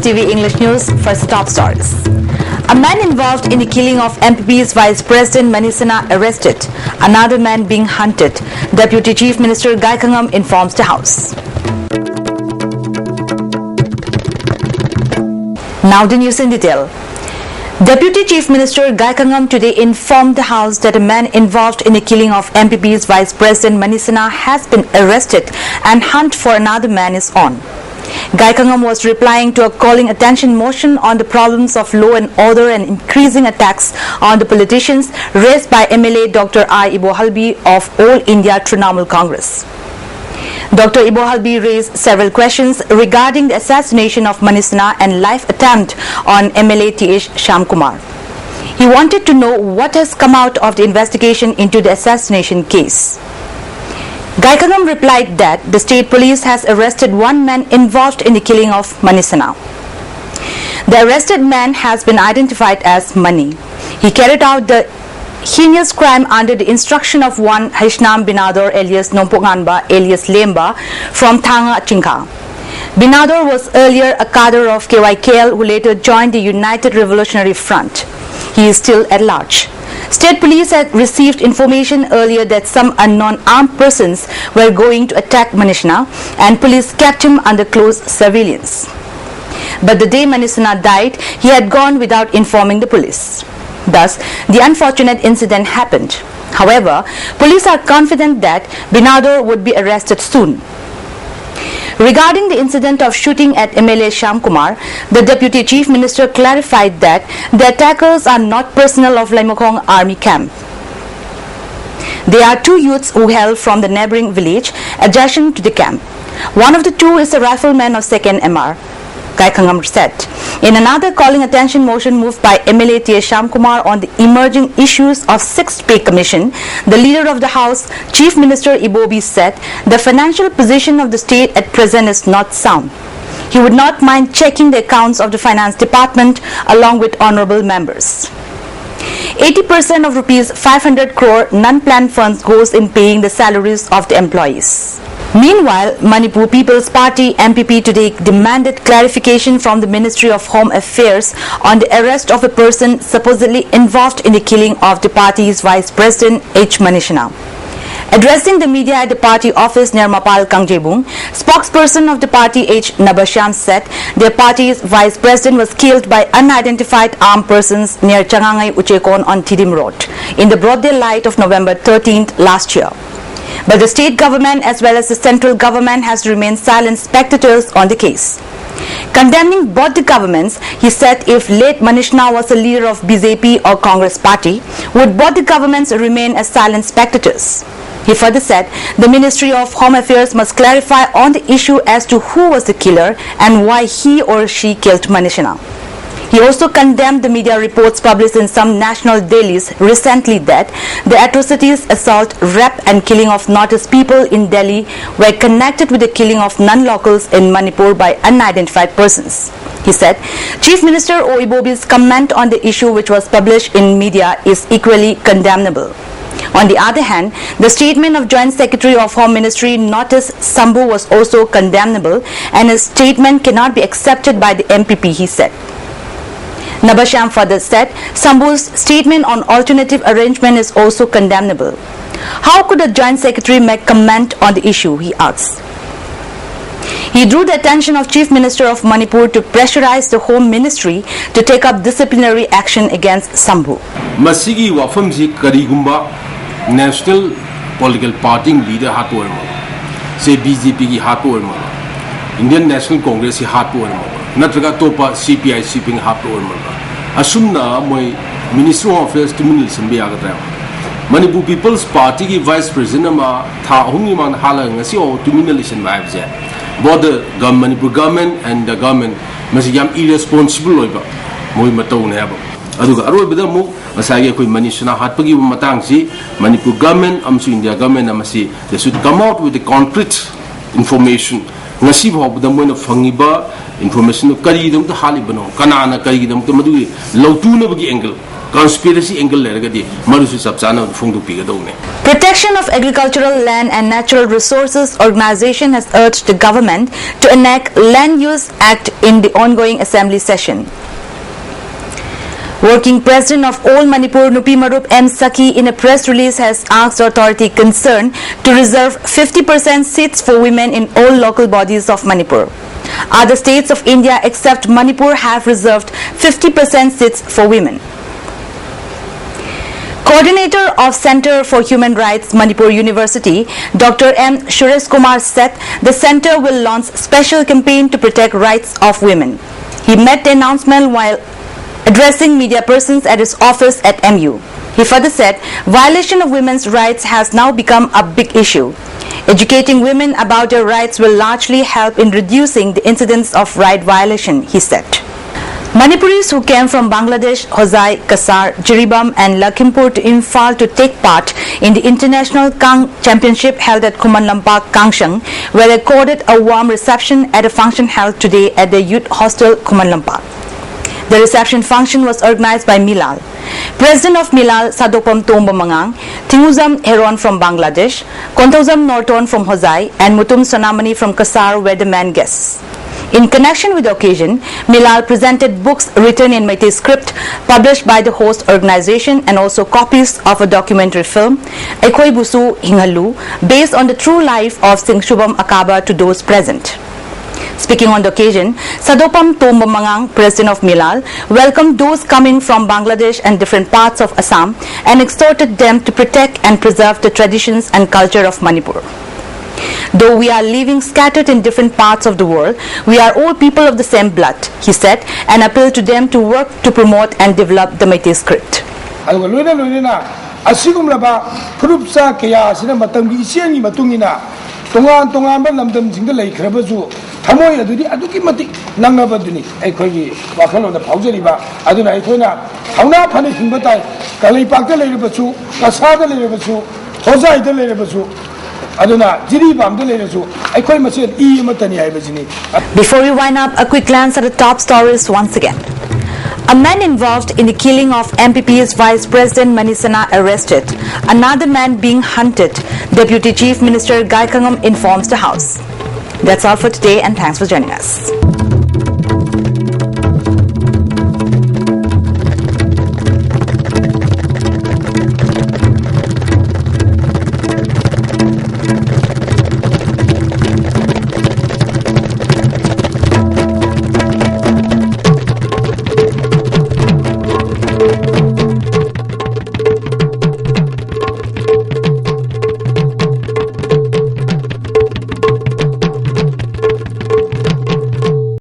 TV English News. First, top stories. A man involved in the killing of MPP's Vice President Manisana arrested. Another man being hunted. Deputy Chief Minister Gai Khangam informs the House. Now the news in detail. Deputy Chief Minister Gai Khangam today informed the House that a man involved in the killing of MPP's Vice President Manisana has been arrested and hunt for another man is on. Gai Khangam was replying to a calling attention motion on the problems of law and order and increasing attacks on the politicians raised by MLA Dr. I. Ibo Halbi of All India Trinamool Congress. Dr. Ibo Halbi raised several questions regarding the assassination of Manisana and life attempt on MLA T.H. Shyamkumar. He wanted to know what has come out of the investigation into the assassination case. Gai Khangam replied that the state police has arrested one man involved in the killing of Manisana. The arrested man has been identified as Mani. He carried out the heinous crime under the instruction of one Hishnam Binador alias Nompoganba alias Lemba from Thanga Chingka. Binador was earlier a cadre of KYKL who later joined the United Revolutionary Front. He is still at large. State police had received information earlier that some unknown armed persons were going to attack Manisana and police kept him under close surveillance. But the day Manisana died, he had gone without informing the police. Thus, the unfortunate incident happened. However, police are confident that Binador would be arrested soon. Regarding the incident of shooting at MLA Shyamkumar, the Deputy Chief Minister clarified that the attackers are not personnel of Laimokong Army Camp. They are two youths who hail from the neighboring village adjacent to the camp. One of the two is a rifleman of 2nd MR. Gai Khangam said. In another calling attention motion moved by MLA T.H. Shyamkumar on the emerging issues of 6th Pay Commission, the leader of the House, Chief Minister Ibobi, said the financial position of the state at present is not sound. He would not mind checking the accounts of the Finance Department along with honourable members. 80% of rupees 500 crore non-planned funds goes in paying the salaries of the employees. Meanwhile, Manipur People's Party MPP today demanded clarification from the Ministry of Home Affairs on the arrest of a person supposedly involved in the killing of the party's Vice President H. Manisana. Addressing the media at the party office near Mapal Kangjebung, spokesperson of the party H. Nabasham said their party's Vice President was killed by unidentified armed persons near Changangai Uchekon on Tidim Road in the broad daylight of November 13th last year. But the state government as well as the central government has remained silent spectators on the case. Condemning both the governments, he said if late Manisana was a leader of BJP or Congress party, would both the governments remain as silent spectators? He further said the Ministry of Home Affairs must clarify on the issue as to who was the killer and why he or she killed Manisana. He also condemned the media reports published in some national dailies recently that the atrocities, assault, rape and killing of noticed people in Delhi were connected with the killing of non-locals in Manipur by unidentified persons. He said, Chief Minister Ibobi's comment on the issue which was published in media is equally condemnable. On the other hand, the statement of Joint Secretary of Home Ministry Notice Sambu was also condemnable and his statement cannot be accepted by the MPP, he said. Nabasham further said, Sambu's statement on alternative arrangement is also condemnable. How could a Joint Secretary make comment on the issue, he asked. He drew the attention of Chief Minister of Manipur to pressurize the Home Ministry to take up disciplinary action against Sambu. Masigi wafamji karigumba national political party leader hatu orma, say BJP ki hatu orma, Indian National Congress ki hatu orma. Natraga topa CPI shipping haplo orma asumna moi Ministry of Affairs tumunil sambi agatra Manipur People's Party ki Vice President ma tha hungi man hala ngasi o tumunil listen ba abje both the Manipur government and the government masi yam irresponsible loiba moi matau ne aba aduga aroi bida mu masage koi Manisana hatpagi matang si Manipur government amsu India government amasi they should come out with the concrete information ngasi bhaw bida moina fangiba information of kari dam ta hali bano kanana kari dam ta madu lautu na bagi angle conspiracy angle leragadi marusu sabchana phungdu pigadone. Protection of Agricultural Land and Natural Resources Organization has urged the government to enact Land Use Act in the ongoing assembly session. Working President of All Manipur Nupimarup M. Saki in a press release has asked the authority concerned to reserve 50% seats for women in all local bodies of Manipur. Other states of India except Manipur have reserved 50% seats for women. Coordinator of Center for Human Rights, Manipur University, Dr. M. Suresh Kumar said the center will launch special campaign to protect rights of women. He made the announcement while addressing media persons at his office at MU. He further said violation of women's rights has now become a big issue. Educating women about their rights will largely help in reducing the incidence of right violation, he said. Manipuris who came from Bangladesh, Hosai, Kasar, Jiribam and Lakhimpur to Imphal to take part in the International Kang Championship held at Khuman Lampak, Kangshang were accorded a warm reception at a function held today at the Youth Hostel, Khuman Lampak. The reception function was organized by Milal. President of Milal, Sadopam Tombo Mangang, Tinguzam Heron from Bangladesh, Kontozam Norton from Hosai, and Mutum Sonamani from Kasar were the main guests. In connection with the occasion, Milal presented books written in Meitei script published by the host organization and also copies of a documentary film, Ekoi Busu Hingalu, based on the true life of Singh Shubham Akaba to those present. Speaking on the occasion, Sadopam Tombo Mangang, President of Milal, welcomed those coming from Bangladesh and different parts of Assam and exhorted them to protect and preserve the traditions and culture of Manipur. Though we are living scattered in different parts of the world, we are all people of the same blood, he said, and appealed to them to work to promote and develop the Meitei script. Tamoy adudi aduki mati nangabaduni ekhogi wakhalona phaujariba aduna ekhoina hauna phane himbatai kalai pakta leirebachu kasada leirebachu hosai da leirebachu aduna jiribam da leirebachu ekhoi mase I matani aibajini. Before we wind up, a quick glance at the top stories once again. A man involved in the killing of MPP's Vice President Manisana arrested. Another man being hunted. Deputy Chief Minister Gaikangam informs the House. That's all for today and thanks for joining us.